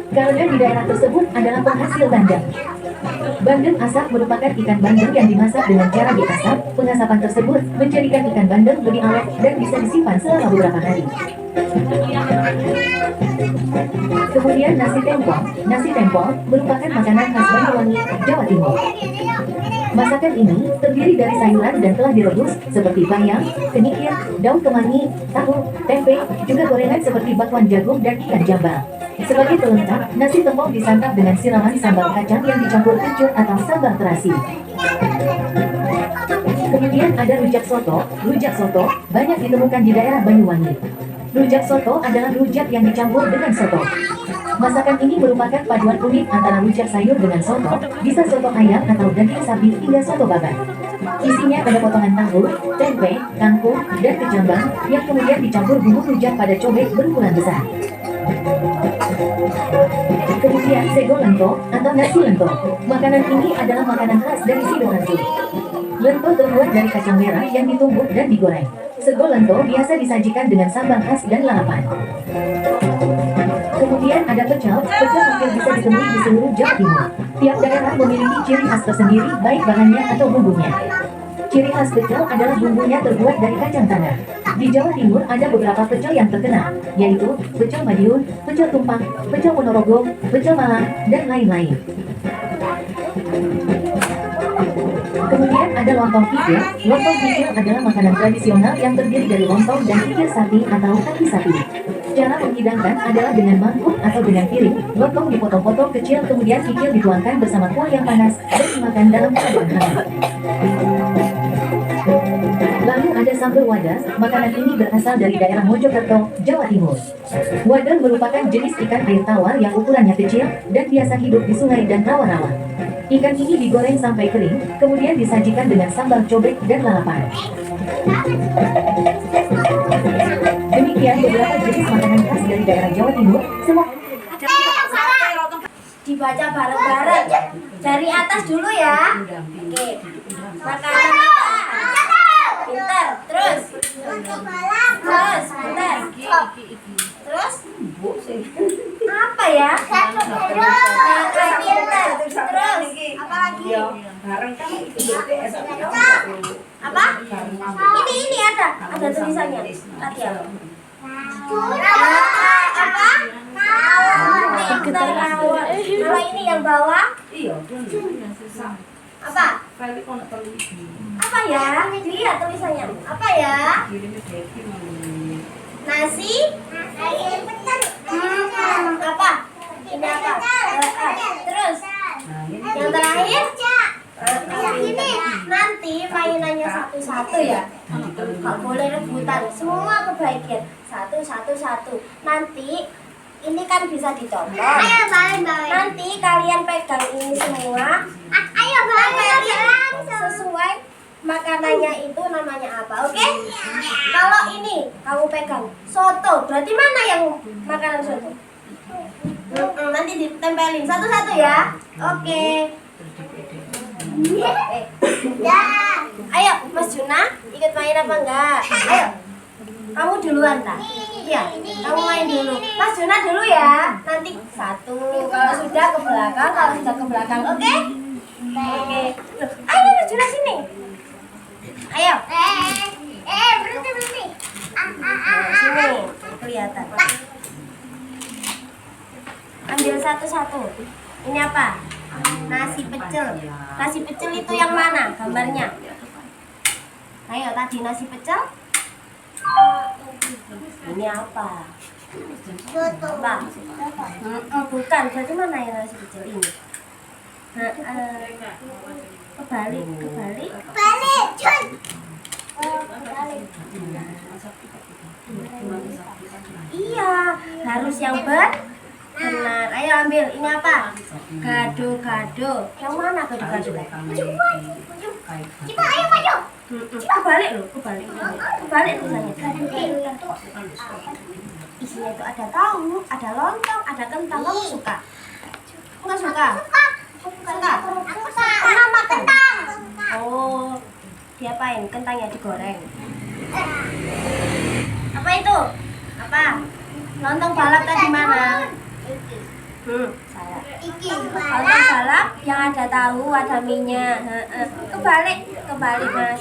S1: Karena di daerah tersebut adalah penghasil bandeng. Bandeng asap merupakan ikan bandeng yang dimasak dengan cara diasap. Pengasapan tersebut menjadikan ikan bandeng lebih awet dan bisa disimpan selama beberapa hari. Kemudian nasi tempol. Nasi tempol merupakan makanan khas Banyuwangi, Jawa Timur. Masakan ini terdiri dari sayuran dan telah direbus seperti bayam, kenikir, daun kemangi, tahu, tempe, juga gorengan seperti bakwan jagung dan ikan jambal. Sebagai pelengkap, nasi tempol disantap dengan siraman sambal kacang yang dicampur kencur atau sambal terasi. Kemudian ada rujak soto. Rujak soto banyak ditemukan di daerah Banyuwangi. Rujak soto adalah rujak yang dicampur dengan soto. Masakan ini merupakan paduan unik antara rujak sayur dengan soto, bisa soto ayam atau daging sapi hingga soto babat. Isinya ada potongan tahu, tempe, kangkung, dan kecambang yang kemudian dicampur bumbu rujak pada cobek berukuran besar. Kemudian sego lento atau nasi lento. Makanan ini adalah makanan khas dari Sidoarjo. Lento terbuat dari kacang merah yang ditumbuk dan digoreng. Sego lento biasa disajikan dengan sambal khas dan lalapan. Kemudian ada pecel. Pecel hampir bisa ditemui di seluruh Jawa Timur. Tiap daerah memiliki ciri khas tersendiri baik bahannya atau bumbunya. Ciri khas pecel adalah bumbunya terbuat dari kacang tanah. Di Jawa Timur ada beberapa pecel yang terkenal, yaitu pecel Madiun, pecel Tumpang, pecel Ponorogo, pecel Malang, dan lain-lain. Kemudian ada lontong kikil. Lontong kikil adalah makanan tradisional yang terdiri dari lontong dan kikil sapi atau kaki sapi. Cara menghidangkan adalah dengan mangkuk atau dengan piring. Lontong dipotong-potong kecil, kemudian kikil dituangkan bersama kuah yang panas dan dimakan dalam keadaan hangat. Lalu ada sambal wadas. Makanan ini berasal dari daerah Mojokerto, Jawa Timur. Wadas merupakan jenis ikan air tawar yang ukurannya kecil dan biasa hidup di sungai dan rawa-rawa. Ikan ini digoreng sampai kering, kemudian disajikan dengan sambal cobek dan lalapan. Demikian beberapa jenis makanan khas dari daerah Jawa Timur. Semua
S6: Dibaca bareng-bareng. Dari atas dulu ya. Oke. Makanan apa? Pintar. Terus. Pintar. Terus. Apa ya? Pintar. Terus. Apa lagi? Apa? Ini ada tulisannya. Lihat ya. Apa? Kalau ini yang bawah? Apa? Apa ya? Lihat tulisannya. Apa ya? Nasi? Apa? Ini apa? Terus? Yang terakhir? Ini nanti mainannya satu-satu ya. Gak boleh rebutan. Semua kebagian. Satu. Nanti ini kan bisa dicontoh. Nanti kalian pegang ini semua. Sesuai makanannya itu namanya apa, oke? Kalau ini kamu pegang soto, berarti mana yang makanan soto? Nanti ditempelin satu-satu ya. Oke. Ayo, Mas Juna, ikut main apa enggak? Ayo. Kamu duluan, tak? Iya, kamu main dulu. Mas Juna dulu ya. Nanti satu. Kalau sudah ke belakang, oke? Oke. Ayo Mas Juna sini. Ayo. Berhenti. Sini, kelihatan. Ambil satu-satu. Ini apa? Nasi pecel. Nasi pecel itu yang mana gambarnya? Ayo, tadi nasi pecel. Ini apa? Apa? Bukan, berarti mana yang masih kecil ini? Kebalik. Iya, harus yang benar. Ayo ambil, ini apa? Gado-gado. Yang mana gado-gado? Coba ayo maju. Kebalik loh, kebalik tulisannya. Isinya itu ada tahu, ada lontong, ada kentang. Kamu suka? Enggak suka? Suka? Nama kentang. Oh, diapain? Kentangnya digoreng. Apa itu? Apa? Lontong balap tadi mana? Salah. Lontong balap yang ada tahu, ada minyak. Kebalik mas.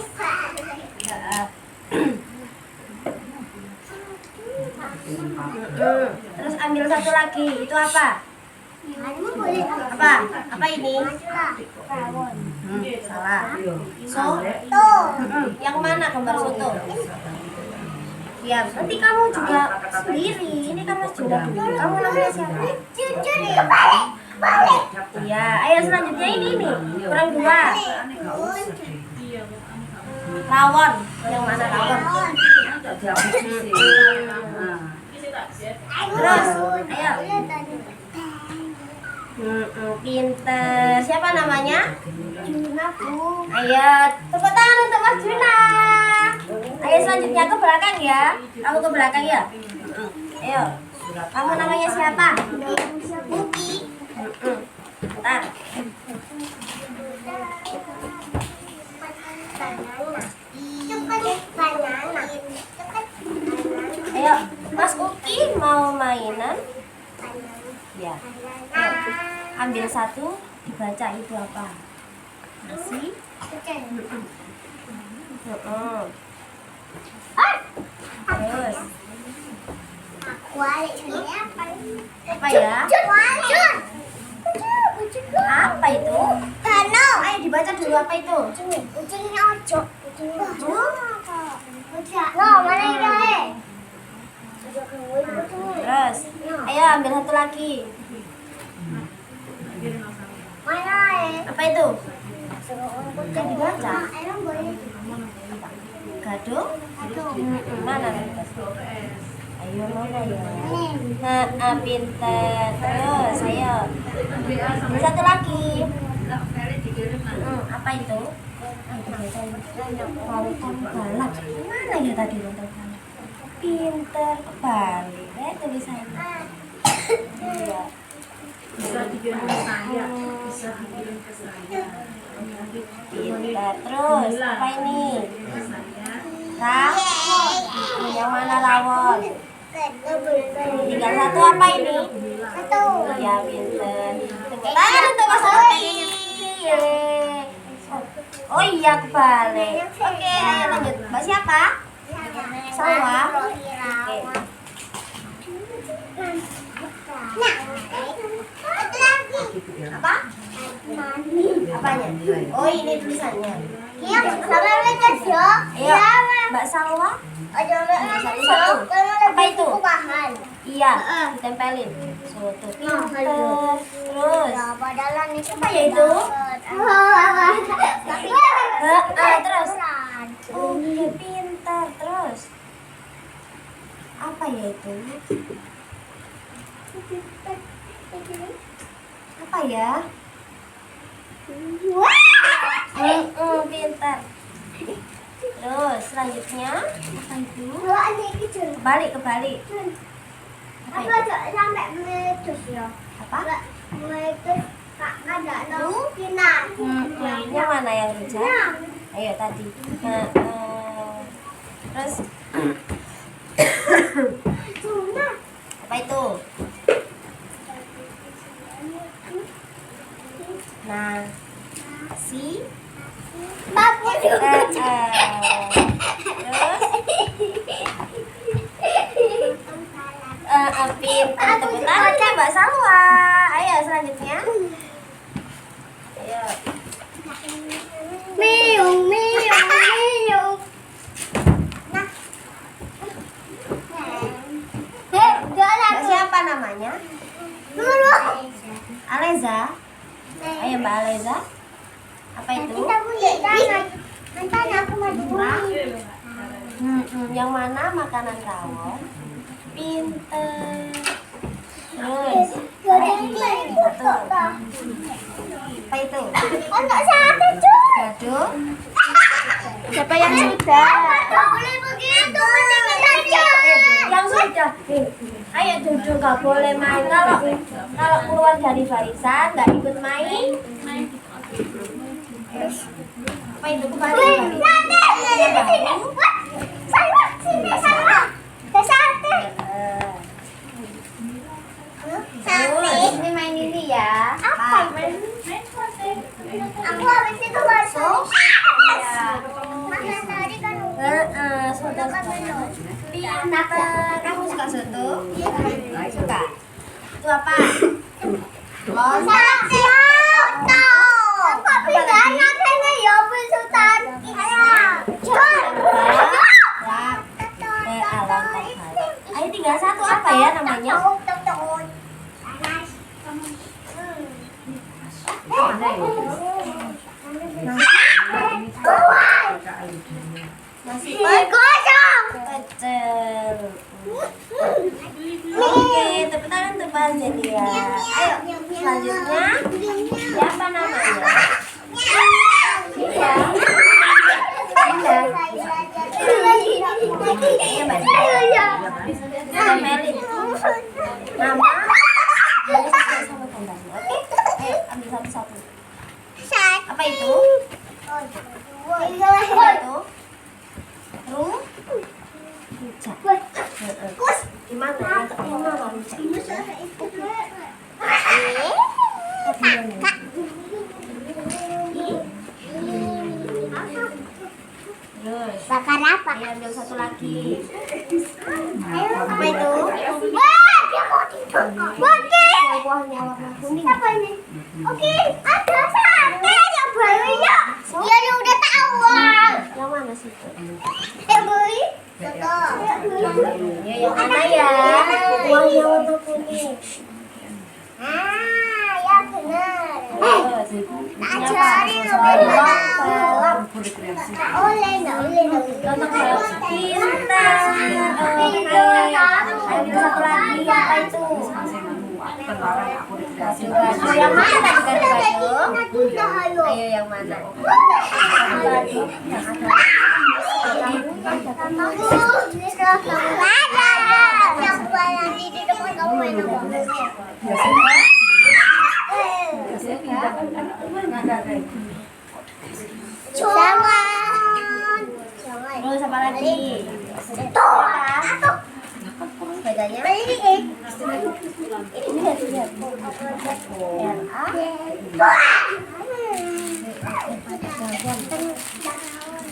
S6: Terus ambil satu lagi. Itu apa? Apa ini? Salah. Soto. Yang mana gambar soto? Ya, nanti kamu juga sendiri. Ini kan Mas Juna dulu. Kamu namanya siapa? Iya, ayo selanjutnya ini nih. Kurang 2. Rawon. Yang mana rawon? Terus, ayo. Pinter. Siapa namanya? Juna, Bu. Ayo, tepuk tangan untuk Mas Juna. Ayo selanjutnya ke belakang ya. Kamu ke belakang ya. Ayo. Kamu namanya siapa? Buki. Bentar. Ayo, Mas Uki mau mainan? Ya. Ayo. Ambil satu, dibaca itu apa? Nasi. Terus apa ya? Apa itu? Ayo dibaca dulu apa itu? Terus, ayo ambil satu lagi. Apa itu? Yang dibaca. Gado? Mana? Ayo mana ya? Pinter. Terus, ayo. Satu lagi. Apa itu? Lontong balap. Mana ya tadi lontong balap? Pinter, kebalik. Tulisannya. Iya.
S2: Bisa dikirim ke saya. Bisa dikirim ke saya.
S6: Pinter. Terus, apa ini? Rawon. Yang mana rawon? Tinggal satu apa ini? Satu. Ya pinter. Tepuk tangan untuk Mas Uki. Oh iya kebalik. Oke, ayo lanjut. Mbak siapa? Salwa. Oke. Apa? Apanya? Oh ini tulisannya. Iya, Mbak Salwa. Satu. Apa itu? Iya, ditempelin. Soto pinter. Terus. Apa ya itu? Terus. Oh iya pinter. Terus. Apa ya itu? Apa ya? Pintar. Terus selanjutnya apa itu? Kebalik. Apa yang mana yang rujak? Ayo tadi. Terus apa itu? Nasi. Terus pintar. Tepuk tangan Mbak Salwa. Ayo selanjutnya. Ayo. Miung. Yang mana makanan rawon? Pinter. Terus apa itu?
S3: Untuk satu cuy.
S6: Gaduh.
S3: Siapa yang sudah? Gak boleh begitu,
S6: Yang sudah. Ayo duduk, nggak boleh main. Kalau keluar dari barisan nggak ikut main. Apa itu kemarin? Ini main ini ya.
S3: Apa? Aku habis itu masuk. Masa tadi kan
S6: Sudah. Pintar. Kamu suka soto? Suka. Itu apa?
S3: sate soto. Kok pindahnya kayaknya ya besutan.
S6: Ayo tinggal satu apa ya namanya? Nasi pecel. Oke, tepuk tangan untuk Pak Zelia. Ayo, selanjutnya siapa namanya? Iya. Meli. Nama. Sama tandanya. Oke. Ayo, ambil satu-satu. Apa itu? Apa itu? Rujak. Gimana? Gimana rujak? Terus.
S3: Bakar apa?
S6: Ayo ambil satu lagi.
S3: Apa
S6: itu?
S3: Wah, dia mau tidur.
S6: Buahnya warna kuning.
S3: Apa ini? Oke, ada sate yang barunya. Ya udah tahu.
S6: Yang mana sih itu?
S3: Beli. Soto.
S6: Ya, yang mana ya? Buahnya warna kuning.
S3: Ya benar.
S6: Terus.
S3: Ajarin
S6: Balap.
S3: Oleh.
S6: Nonton balap. Pintar. Ayo kita satu lagi. Apa itu? Baju yang mana tadi baju? Ayo yang mana? Satu lagi.
S3: Yang nanti di depan kamu main apa?
S6: Terus apa lagi? Bedanya? Ini lihat.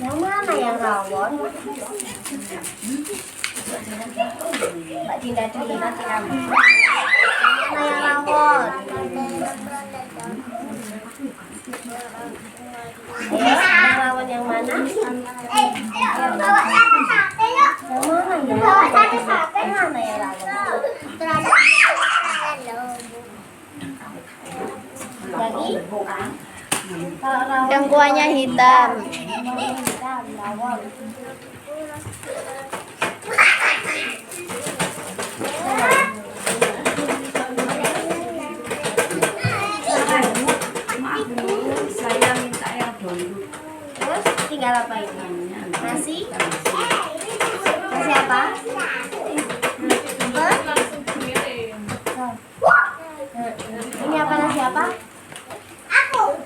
S6: Yang mana yang rawon? Mbak Dinda dulu nanti kamu. Mana yang rawon? Yang rawon yang mana?
S3: Bawa sate yuk.
S6: Yang mana ya?
S3: Bawa sate.
S6: Mana yang rawon? Lagi? Kalau rawon
S3: Yang kuahnya hitam.
S6: Hitam, rawon.
S5: Saya minta yang dulu.
S6: Terus tinggal apa ini? Nasi? Nasi apa? Ini apa nasi apa?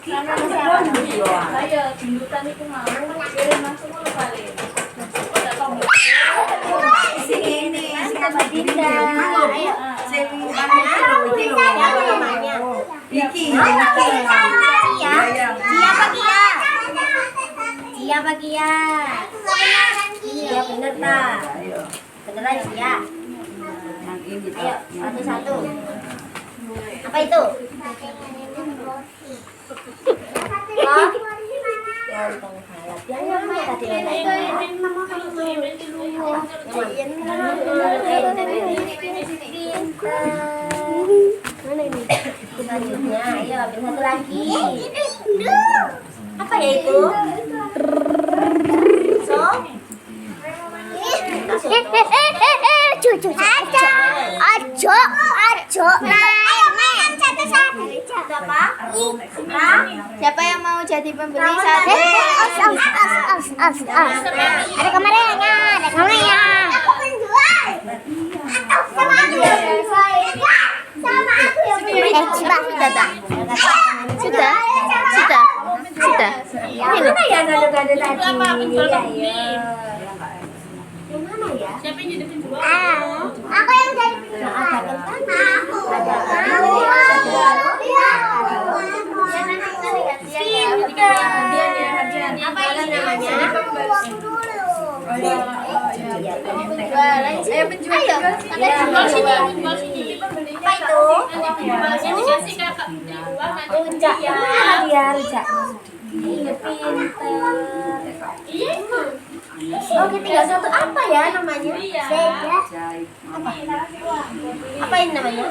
S6: Nasi apa?
S2: Saya jembutan itu mau kirim langsung ke balik.
S6: Ini apa Dinda? Ayo. Siapa namanya?
S5: Iki.
S6: Cia? Cia apa Kia? Cia apa Kia? Iya bener tak? Beneran Cia?
S5: Yang ini.
S6: Ayo satu-satu. Apa itu? Lontong halap. Yang mana tadi Mana ini? Selanjutnya, ayo ambil satu lagi. Apa ya itu?
S3: Cucu. Ajo. Ayo main satu-satu. Siapa yang mau jadi pembeli satu? Ada kameranya, Aku penjual. Sama aku. Sama aku yang sudah. Yang mana ya gado-gado tadi? Yang mana ya?
S4: Siapa yang jadi penjual?
S3: Aku yang jadi penjual. Aku. Apa ini namanya?
S2: Ayo penjual.
S4: Penjual sini.
S3: Apa itu?
S4: Penjualnya dikasih kakak penjual nanti
S6: Rujak.
S4: dia.
S6: Dia rujak. Pinter.
S4: Iya itu.
S6: Oke, tinggal satu apa ya namanya? Apa ini namanya?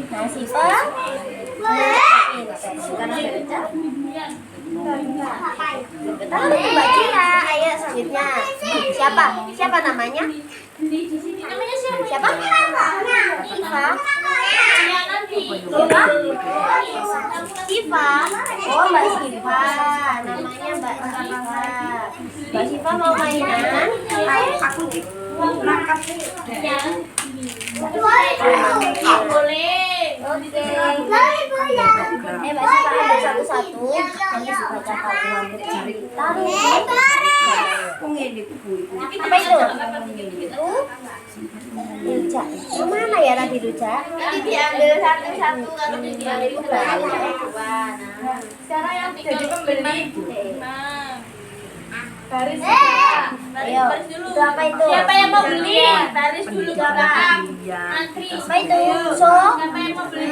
S6: Nasi pak. Kita Mbak Cira. Ayo selanjutnya. Siapa namanya?
S4: Namanya siapa?
S6: Siapa? Iva.
S4: Ya nanti.
S6: Siva. Oh, Mbak Siva. Namanya Mbak Siva. Mbak Siva mau mainan?
S5: Aku berangkat.
S4: Boleh.
S6: Oke. Mbak Siva ambil satu-satu. Nanti dibaca tabungan cari. Taruh. Apa itu? Itu rujak. Yang mana ya tadi rujak?
S3: Nanti diambil satu-satu kalau
S6: Diambil
S3: diambil
S6: dua.
S4: Sekarang yang tinggal
S2: Jadi pembeli.
S4: Nah.
S2: Baris.
S6: Ayo.
S4: Baris dulu.
S6: Itu apa itu?
S4: Siapa yang mau beli? Baris dulu
S6: Itu apa?
S4: belakang. Antri.
S6: Apa itu? So.
S4: Siapa yang mau beli?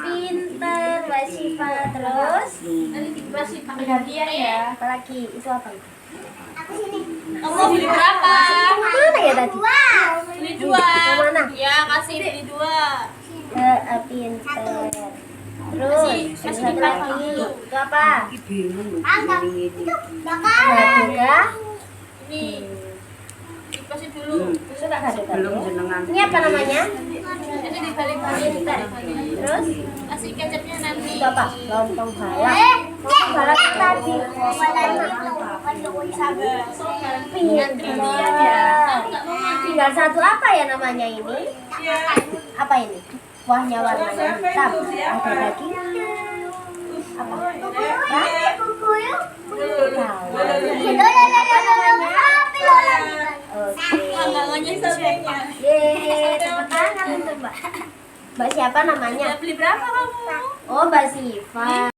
S6: Pinter, Mbak Siva. Terus?
S4: Nanti dikasih pakai hadiah ya.
S6: Apalagi? Itu apa?
S4: Kamu mau beli berapa?
S6: Mana ya tadi?
S4: Beli dua.
S6: Yang mana?
S4: Ya kasih beli dua.
S6: Pinter. Terus?
S4: Kasih
S6: Satu lagi. Itu apa? Gado-gado.
S4: Ini dikasih dulu.
S6: Itu tak gado-gado.
S5: Belum jenengan.
S6: Ini apa namanya?
S4: Itu dibalik-balik.
S6: Terus?
S4: Kasih kecapnya nanti.
S6: Itu apa? Lontong balak. Lontong balak tadi. Pinter. Tinggal satu apa ya namanya ini? Apa ini? Kuahnya warnanya hitam. Ada dagingnya. Apa? Hah? Tahu. Apa namanya? Oke.
S4: Langgangannya siapa?
S6: Yeay, tepuk tangan untuk Mbak. Mbak siapa namanya?
S4: Beli berapa kamu?
S6: Oh, Mbak Siva.